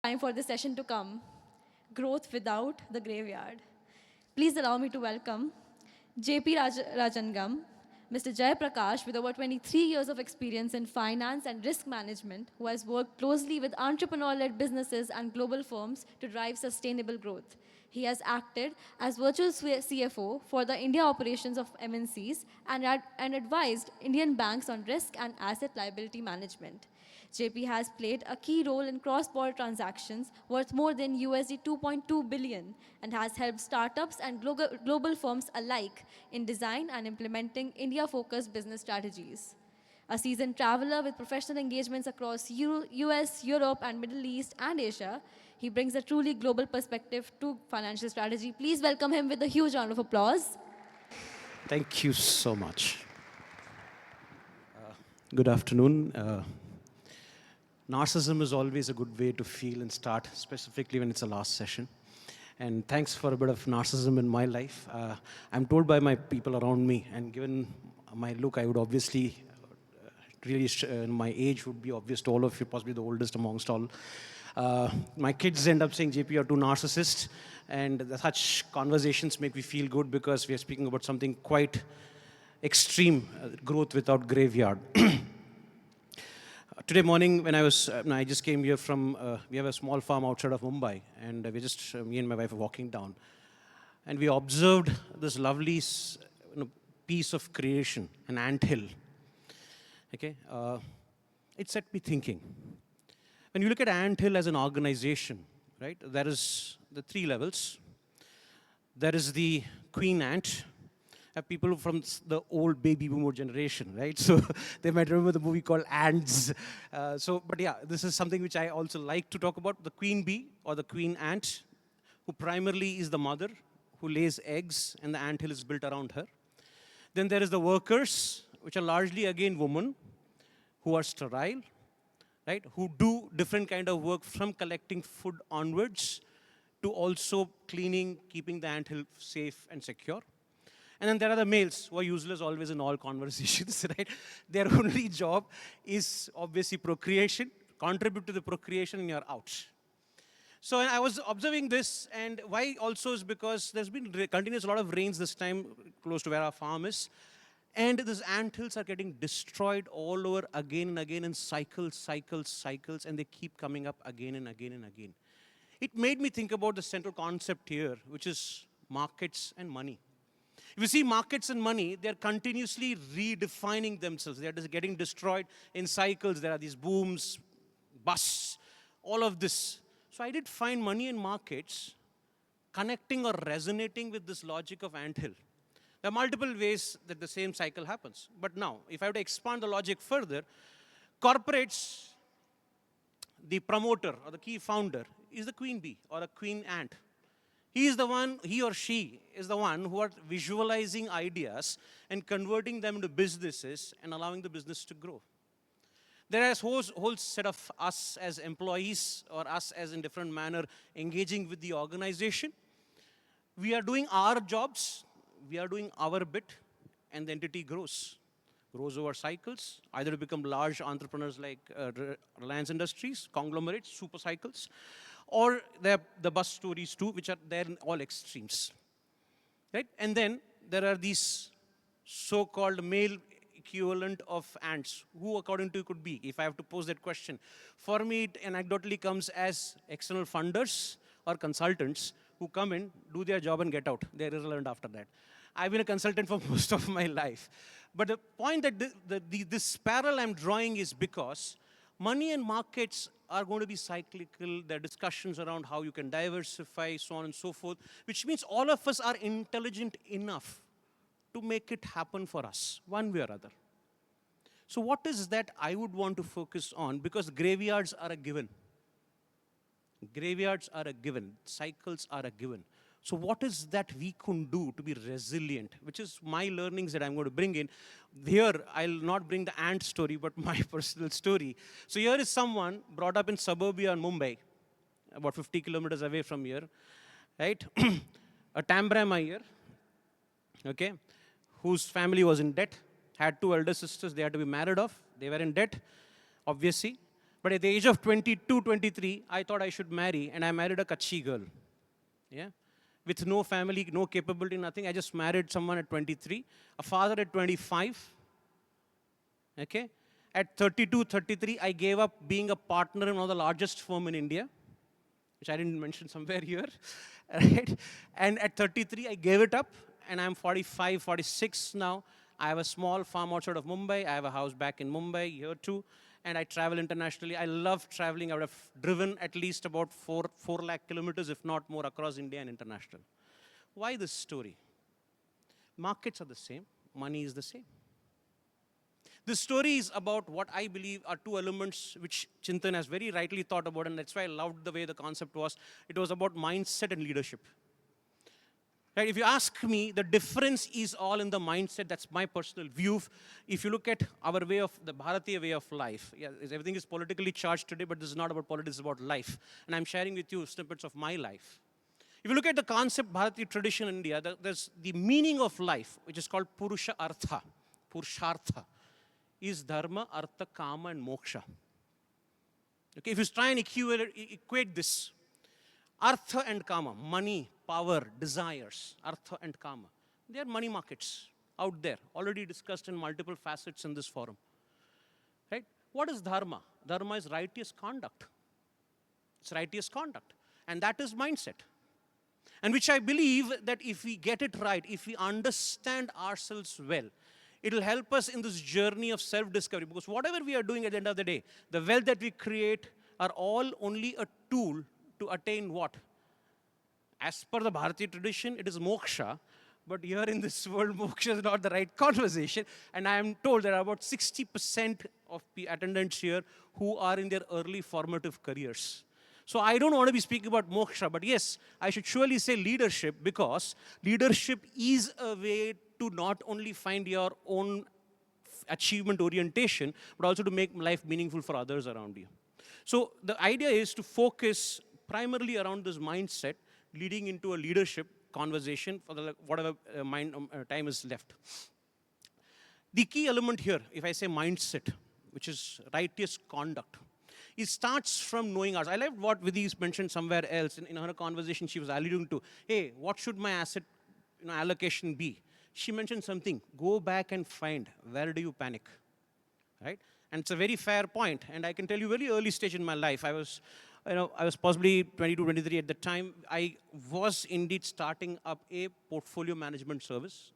Time for this session to come. Growth without the graveyard. Please allow me to welcome Rajangam, Mr. Jayaprakash, with over 23 years of experience in finance and risk management, who has worked closely with entrepreneur-led businesses and global firms to drive sustainable growth. He has acted as virtual CFO for the India operations of MNCs and advised Indian banks on risk and asset liability management. JP has played a key role in cross-border transactions worth more than USD 2.2 billion and has helped startups and global firms alike in design and implementing India-focused business strategies. A seasoned traveler with professional engagements across US, Europe, and Middle East and Asia, he brings a truly global perspective to financial strategy. Please welcome him with a huge round of applause. Thank you so much. Good afternoon. Narcissism is always a good way to feel and start, specifically when it's a last session. And thanks for a bit of narcissism in my life. I'm told by my people around me, and given my look, I would obviously, my age would be obvious to all of you, possibly the oldest amongst all. My kids end up saying, JP, you're too narcissist. And such conversations make me feel good because we are speaking about something quite extreme, growth without graveyard. Today morning, when I just came here from, we have a small farm outside of Mumbai, and me and my wife are walking down. And we observed this lovely piece of creation, an anthill. Okay? It set me thinking. When you look at Anthill as an organization, right, there is the three levels. There is the queen ant, people from the old baby boomer generation, right? So they might remember the movie called Ants. But yeah, this is something which I also like to talk about, the queen bee or the queen ant, who primarily is the mother, who lays eggs, and the anthill is built around her. Then there is the workers, which are largely, again, women, who are sterile, right? Who do different kind of work from collecting food onwards to also cleaning, keeping the anthill safe and secure. And then there are the males who are useless always in all conversations, right? Their only job is obviously procreation, contribute to the procreation, and you're out. So I was observing this, and why also is because there's been continuous a lot of rains this time close to where our farm is. And these anthills are getting destroyed all over again and again in cycles, and they keep coming up again and again and again. It made me think about the central concept here, which is markets and money. If you see markets and money, they're continuously redefining themselves. They're just getting destroyed in cycles. There are these booms, busts, all of this. So I did find money and markets connecting or resonating with this logic of anthill. There are multiple ways that the same cycle happens. But now, if I were to expand the logic further, corporates, the promoter or the key founder is the queen bee or a queen ant. He or she is the one who are visualizing ideas and converting them into businesses and allowing the business to grow. There is a whole set of us as employees or us as in different manner engaging with the organization. We are doing our jobs, we are doing our bit, and the entity grows over cycles, either to become large entrepreneurs like Reliance Industries, conglomerates, super cycles, or the bus stories too, which are there in all extremes, right? And then there are these so-called male equivalent of ants, who according to you could be, if I have to pose that question. For me, it anecdotally comes as external funders or consultants who come in, do their job and get out. They're irrelevant after that. I've been a consultant for most of my life. But the point that this parallel I'm drawing is because money and markets are going to be cyclical. There are discussions around how you can diversify, so on and so forth, which means all of us are intelligent enough to make it happen for us, one way or other. So what is that I would want to focus on? Because graveyards are a given. Graveyards are a given. Cycles are a given. So what is that we can do to be resilient, which is my learnings that I'm going to bring in. Here, I'll not bring the ant story, but my personal story. So here is someone brought up in suburbia in Mumbai, about 50 kilometers away from here, right? A Tambram Iyer, okay, whose family was in debt, had two elder sisters, they had to be married off, they were in debt, obviously. But at the age of 22, 23, I thought I should marry, and I married a Kutchi girl. Yeah? With no family, no capability, nothing. I just married someone at 23, a father at 25. Okay? At 32, 33, I gave up being a partner in one of the largest firm in India, which I didn't mention somewhere here. Right? And at 33, I gave it up, and I'm 45, 46 now. I have a small farm outside of Mumbai. I have a house back in Mumbai here too. And I travel internationally. I love traveling. I would have driven at least about 4 lakh kilometers, if not more, across India and international. Why this story? Markets are the same. Money is the same. This story is about what I believe are two elements which Chintan has very rightly thought about, and that's why I loved the way the concept was. It was about mindset and leadership. Right? If you ask me, the difference is all in the mindset. That's my personal view. If you look at our way of, the Bharatiya way of life, yeah, everything is politically charged today, but this is not about politics, it's about life. And I'm sharing with you snippets of my life. If you look at the concept, Bharatiya tradition in India, there's the meaning of life, which is called Purusha Artha, Purushartha, is Dharma, Artha, Kama, and Moksha. Okay, if you try and equate this, Artha and Kama, money, power, desires, Artha and Kama, they are money markets out there, already discussed in multiple facets in this forum. Right? What is Dharma? Dharma is righteous conduct. It's righteous conduct. And that is mindset. And which I believe that if we get it right, if we understand ourselves well, it will help us in this journey of self-discovery. Because whatever we are doing at the end of the day, the wealth that we create are all only a tool to attain what? As per the Bharatiya tradition, it is moksha. But here in this world, moksha is not the right conversation. And I am told there are about 60% of the attendants here who are in their early formative careers. So I don't want to be speaking about moksha, but yes, I should surely say leadership, because leadership is a way to not only find your own achievement orientation, but also to make life meaningful for others around you. So the idea is to focus primarily around this mindset, leading into a leadership conversation for the whatever time is left. The key element here, if I say mindset, which is righteous conduct, it starts from knowing ours. I loved what Vidhi mentioned somewhere else in her conversation. She was alluding to, hey, what should my asset allocation be? She mentioned something, go back and find, where do you panic? Right? And it's a very fair point. And I can tell you very early stage in my life, I was possibly 22, 23 at the time. I was indeed starting up a portfolio management service.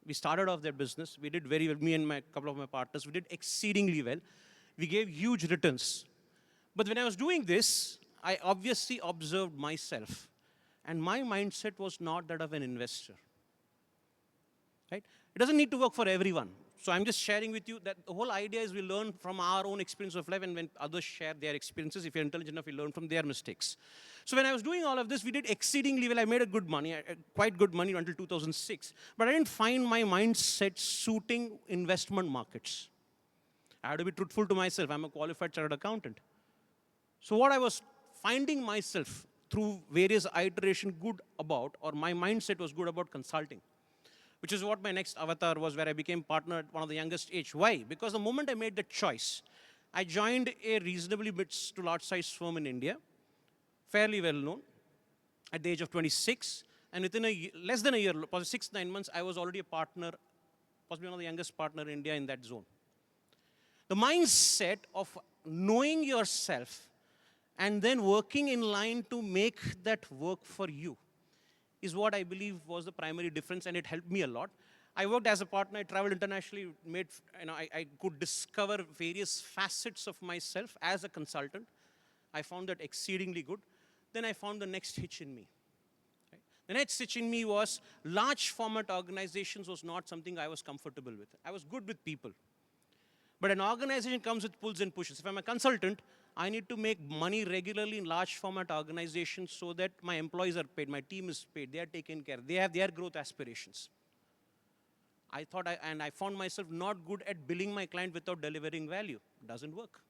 We started off that business. We did very well, me and a couple of my partners, we did exceedingly well. We gave huge returns. But when I was doing this, I obviously observed myself. And my mindset was not that of an investor. Right? It doesn't need to work for everyone. So I'm just sharing with you that the whole idea is we learn from our own experience of life, and when others share their experiences, if you're intelligent enough, we learn from their mistakes. So when I was doing all of this, we did exceedingly well. I made a good money, quite good money until 2006. But I didn't find my mindset suiting investment markets. I had to be truthful to myself. I'm a qualified chartered accountant. So what I was finding myself through various iterations good about, or my mindset was good about consulting, which is what my next avatar was, where I became partner at one of the youngest age. Why? Because the moment I made that choice, I joined a reasonably mid to large size firm in India, fairly well known, at the age of 26. And within less than a year, possibly 6, 9 months, I was already a partner, possibly one of the youngest partner in India in that zone. The mindset of knowing yourself and then working in line to make that work for you is what I believe was the primary difference, and it helped me a lot. I worked as a partner, I traveled internationally, I could discover various facets of myself as a consultant. I found that exceedingly good. Then I found the next hitch in me. Right? The next hitch in me was large format organizations was not something I was comfortable with. I was good with people. But an organization comes with pulls and pushes. If I'm a consultant, I need to make money regularly in large format organizations so that my employees are paid, my team is paid, they are taken care, they have their growth aspirations. I found myself not good at billing my client without delivering value. Doesn't work.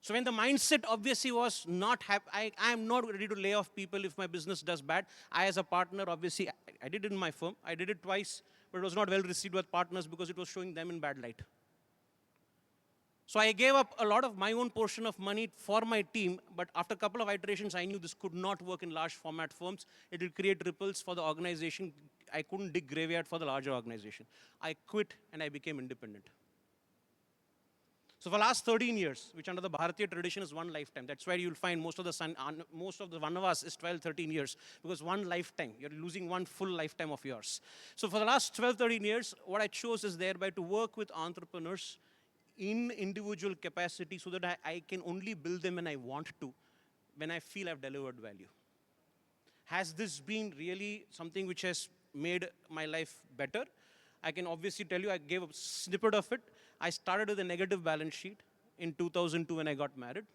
So when the mindset obviously was not I am not ready to lay off people if my business does bad. I as a partner, obviously, I did it in my firm. I did it twice, but it was not well received with partners because it was showing them in bad light. So I gave up a lot of my own portion of money for my team, but after a couple of iterations, I knew this could not work in large format firms. It will create ripples for the organization. I couldn't dig graveyard for the larger organization. I quit and I became independent. So for the last 13 years, which under the Bharatiya tradition is one lifetime, that's why you'll find most of the Vanavas is 12, 13 years, because one lifetime, you're losing one full lifetime of yours. So for the last 12, 13 years, what I chose is thereby to work with entrepreneurs in individual capacity so that I can only build them when I want to, when I feel I've delivered value. Has this been really something which has made my life better? I can obviously tell you, I gave a snippet of it. I started with a negative balance sheet in 2002 when I got married.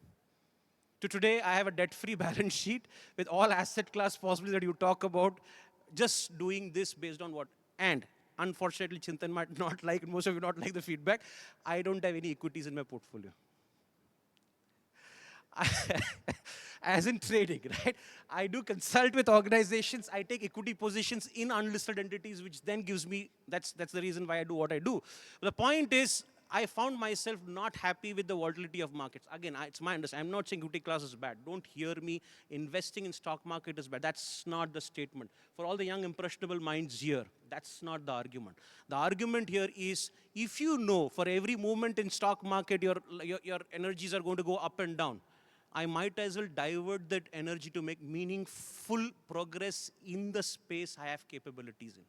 To today, I have a debt-free balance sheet with all asset class possibilities that you talk about, just doing this based on what? And unfortunately, Chintan might not like, most of you not like the feedback, I don't have any equities in my portfolio. As in trading, right? I do consult with organizations. I take equity positions in unlisted entities, which then gives me, that's the reason why I do what I do. But the point is, I found myself not happy with the volatility of markets. Again, it's my understanding. I'm not saying equity class is bad. Don't hear me. Investing in stock market is bad. That's not the statement. For all the young impressionable minds here, that's not the argument. The argument here is, if you know for every movement in stock market, your energies are going to go up and down, I might as well divert that energy to make meaningful progress in the space I have capabilities in.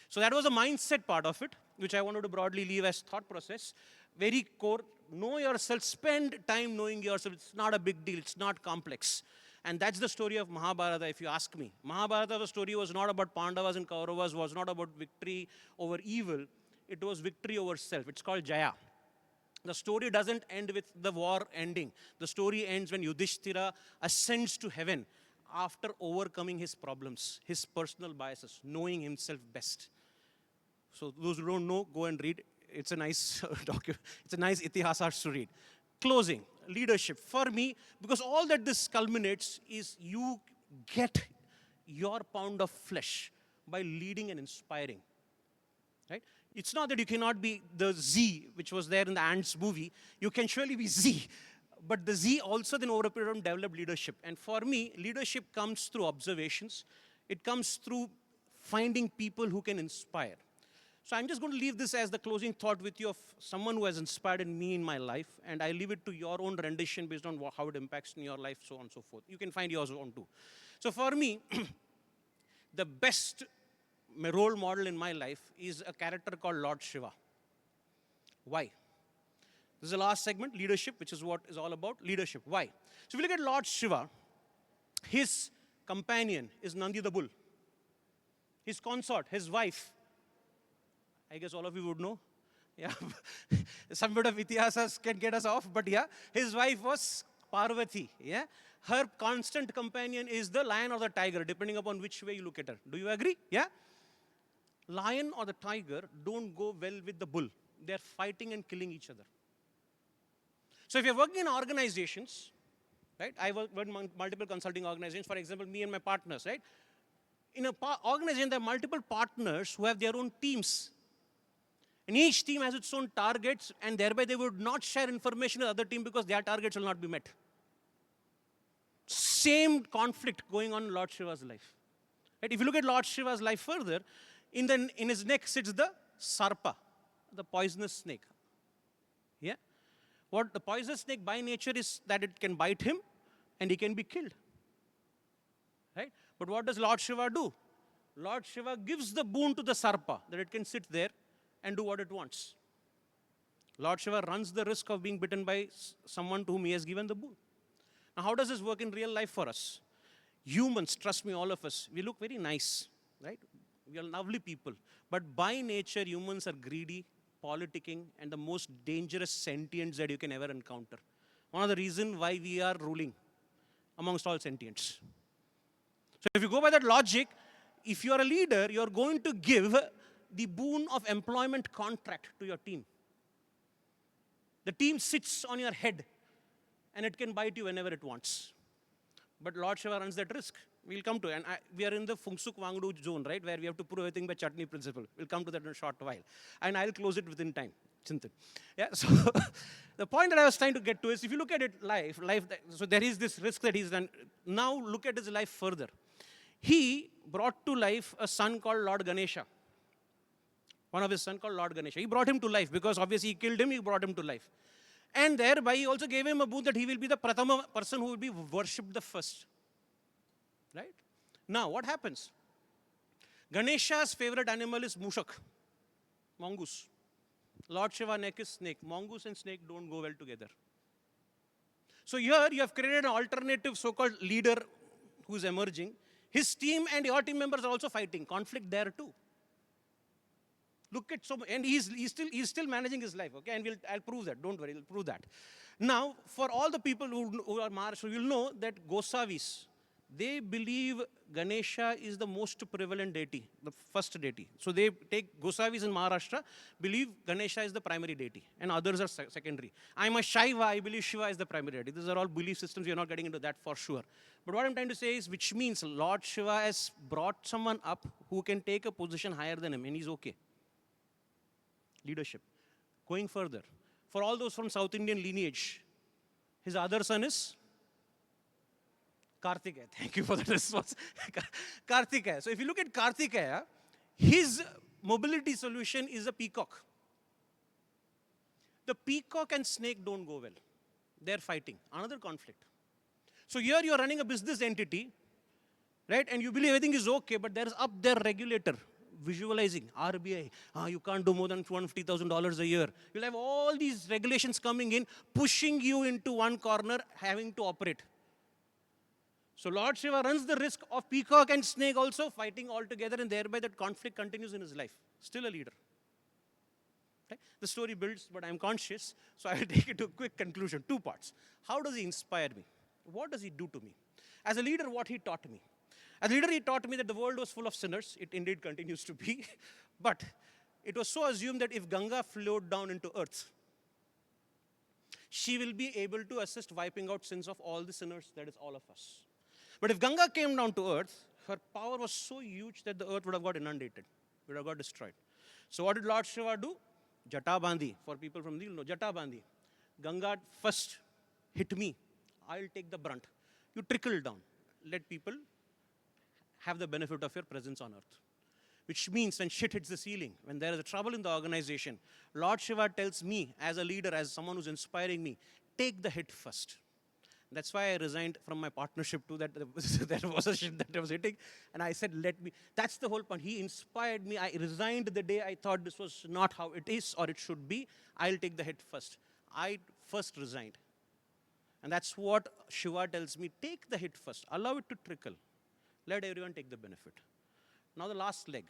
So that was the mindset part of it, which I wanted to broadly leave as thought process. Very core, know yourself, spend time knowing yourself. It's not a big deal, it's not complex. And that's the story of Mahabharata, if you ask me. Mahabharata, the story was not about Pandavas and Kauravas, was not about victory over evil. It was victory over self. It's called Jaya. The story doesn't end with the war ending. The story ends when Yudhishthira ascends to heaven after overcoming his problems, his personal biases, knowing himself best. So those who don't know, go and read. It's a nice document. It's a nice itihasas to read. Closing, leadership. For me, because all that this culminates is you get your pound of flesh by leading and inspiring. Right? It's not that you cannot be the Z, which was there in the Ants movie. You can surely be Z. But the Z also then over a period of time develop leadership. And for me, leadership comes through observations. It comes through finding people who can inspire. So I'm just going to leave this as the closing thought with you of someone who has inspired in me in my life. And I leave it to your own rendition based on how it impacts in your life, so on and so forth. You can find yours on too. So for me, the best role model in my life is a character called Lord Shiva. Why? This is the last segment, leadership, which is what is all about, leadership. Why? So if you look at Lord Shiva, his companion is Nandi the bull. His consort, his wife, I guess all of you would know. Yeah, some bit of itihasas can get us off, but yeah, his wife was Parvati. Yeah, her constant companion is the lion or the tiger, depending upon which way you look at her. Do you agree? Yeah? Lion or the tiger don't go well with the bull. They're fighting and killing each other. So if you're working in organizations, right? I work in multiple consulting organizations. For example, me and my partners, right? In an organization, there are multiple partners who have their own teams. And each team has its own targets, and thereby they would not share information with the other team because their targets will not be met. Same conflict going on in Lord Shiva's life. Right? If you look at Lord Shiva's life further, in his neck sits the sarpa, the poisonous snake. Yeah? What the poisonous snake by nature is that it can bite him and he can be killed. Right? But what does Lord Shiva do? Lord Shiva gives the boon to the sarpa that it can sit there and do what it wants. Lord Shiva runs the risk of being bitten by someone to whom he has given the boon. Now, how does this work in real life for us? Humans, trust me, all of us, we look very nice, right? We are lovely people. But by nature, humans are greedy, politicking, and the most dangerous sentients that you can ever encounter. One of the reasons why we are ruling amongst all sentients. So if you go by that logic, if you are a leader, you are going to give the boon of employment contract to your team. The team sits on your head, and it can bite you whenever it wants. But Lord Shiva runs that risk. We'll come to it. And we are in the Fungsuk Wangdu zone, right, where we have to prove everything by chutney principle. We'll come to that in a short while. And I'll close it within time. Chintan. Yeah, so the point that I was trying to get to is, if you look at it so there is this risk that he's done. Now look at his life further. He brought to life a son called Lord Ganesha. One of his sons called Lord Ganesha. He brought him to life because obviously he killed him, he brought him to life. And thereby he also gave him a boon that he will be the Prathama person who will be worshipped the first. Right? Now, what happens? Ganesha's favorite animal is Mushak, mongoose. Lord Shiva neck is snake. Mongoose and snake don't go well together. So here you have created an alternative so-called leader who is emerging. His team and your team members are also fighting. Conflict there too. Look at and he's still managing his life, okay? And I'll prove that. Don't worry, I'll prove that. Now, for all the people who are Maharashtra, you'll know that Gosavis, they believe Ganesha is the most prevalent deity, the first deity. So they take Gosavis in Maharashtra, believe Ganesha is the primary deity, and others are secondary. I'm a Shaiva, I believe Shiva is the primary deity. These are all belief systems, we are not getting into that for sure. But what I'm trying to say is, which means Lord Shiva has brought someone up who can take a position higher than him, and he's okay. Leadership. Going further, for all those from South Indian lineage, his other son is Kartikeya. Thank you for the response. Kartikeya. So if you look at Kartikeya, his mobility solution is a peacock. The peacock and snake don't go well. They're fighting. Another conflict. So here you're running a business entity, right? And you believe everything is okay, but there's up there regulator visualizing, RBI, you can't do more than $250,000 a year. You'll have all these regulations coming in, pushing you into one corner, having to operate. So Lord Shiva runs the risk of peacock and snake also fighting all together, and thereby that conflict continues in his life. Still a leader. Okay? The story builds, but I'm conscious, so I will take it to a quick conclusion. 2 parts. How does he inspire me? What does he do to me? As a leader, what he taught me? As a leader, he taught me that the world was full of sinners. It indeed continues to be. But it was so assumed that if Ganga flowed down into earth, she will be able to assist wiping out sins of all the sinners, that is all of us. But if Ganga came down to earth, her power was so huge that the earth would have got inundated, would have got destroyed. So what did Lord Shiva do? Jata Bandhi. For people from Anthill, no, Jata Bandhi. Ganga first hit me. I'll take the brunt. You trickle down. Let people have the benefit of your presence on earth. Which means when shit hits the ceiling, when there is a trouble in the organization, Lord Shiva tells me as a leader, as someone who's inspiring me, take the hit first. That's why I resigned from my partnership too, that there was a shit that I was hitting. And I said, that's the whole point. He inspired me. I resigned the day I thought this was not how it is or it should be. I'll take the hit first. I first resigned. And that's what Shiva tells me, take the hit first. Allow it to trickle. Let everyone take the benefit. Now the last leg,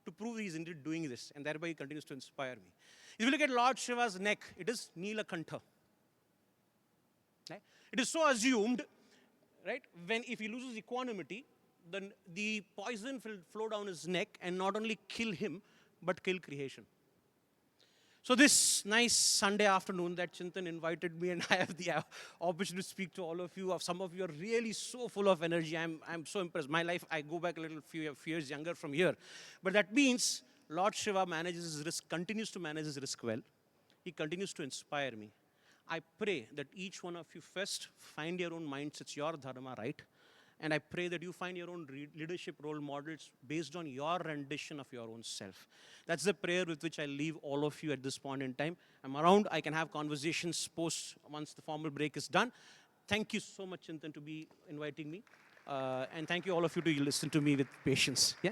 to prove he's indeed doing this, and thereby he continues to inspire me. If you look at Lord Shiva's neck, it is Neelakantha. Right? It is so assumed, right, if he loses equanimity, then the poison will flow down his neck and not only kill him, but kill creation. So this nice Sunday afternoon that Chintan invited me, and I have the opportunity to speak to all of you. Some of you are really so full of energy. I'm so impressed. My life, I go back a little few years younger from here. But that means Lord Shiva manages his risk, continues to manage his risk well. He continues to inspire me. I pray that each one of you first find your own mindsets, your dharma, right? And I pray that you find your own leadership role models based on your rendition of your own self. That's the prayer with which I leave all of you at this point in time. I'm around. I can have conversations once the formal break is done. Thank you so much, Chintan, to be inviting me. And thank you all of you to listen to me with patience. Yeah.